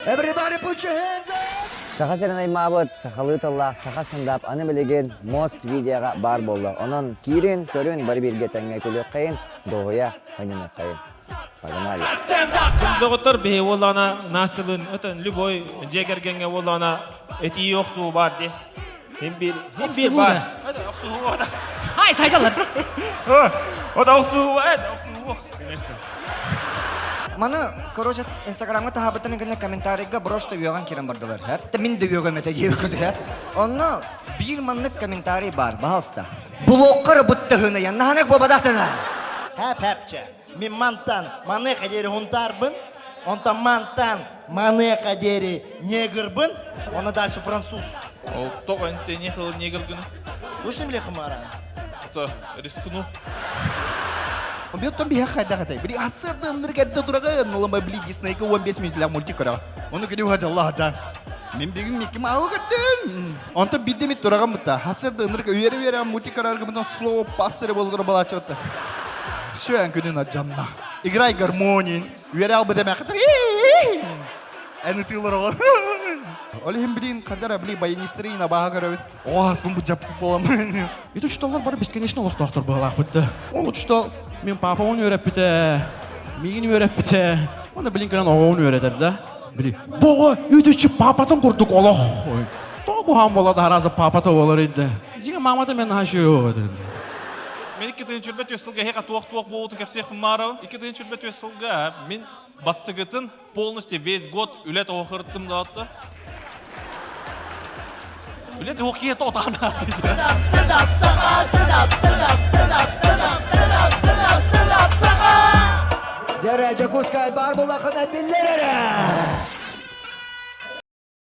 Everybody put your hands up! Саха серенай мабыт, сахалы тыллах, саха сындап, аны білеген мост видеоға бар болды. Онын кирин, көрін, бар бірге тәңе көлік қайын, доғыя қайнымақ қайын. Погнали. Доктор бе олана насылын, өтін любой жегергенге олана эти оқсуы бар де. Hem bir var. Hadi оқсуы бар. Hay saycalar. O da оқсуы бар, оқсуы бар. Конечно. Маны, короче, инстаграмға тахабыттан генне комментарийга брошта үйөған керен бардылар. Мен де үйөген мете үйөкөдү. Онно бир манлык комментарий бар, баалста. Блоккар буттыгыны яннаханак бабадасына. Hep. Min mantan mane kaderi huntarbın. Ondan mantan mane kaderi negrbın. Ona дальше француз. Ол тоқ әнте не қылы негір күні? Слушай, мле хмара. Это рискну. Он бьет там бияқ қайда қатай. Бри асырды ындыр кәдді тұрағын. Олама бли Диснейге 15 минутлар мультик қара. Оны күні ғажа Аллах жан. Мен бегін мекі мау қаттым. Онта биддемет тұраған бұтта. Асырды ындыр үйері мультик қарарғы бұдан слово пастыры болғыры балачы бұтта. Все, я говорю, на джамна. Играй гармонии. Уверял бы тебя, который... Эну ты лорова. Олег блин, когда бли баянистры на багарове. О, спом бы джаб полом. И тут что бар бесконечно лохтохтор была бытта. Он вот что, мен папа он öğret bite. Мигин öğret bite. Он да блин кана он öğretir да. Бли. Бога, үйдечи папатын курдук олох. Току хам болады аразы папата болар еді. Жиге мамата мен хашıyor. Мен iki tane çürbet vesılga heka tuğuk boğutun kepsek mara. İki tane çürбет vesılga men бастыгытын полностью весь год үлет оқырттым да атты. Үлет оқиет отана. Жара жакускай бар булакын әтбиллер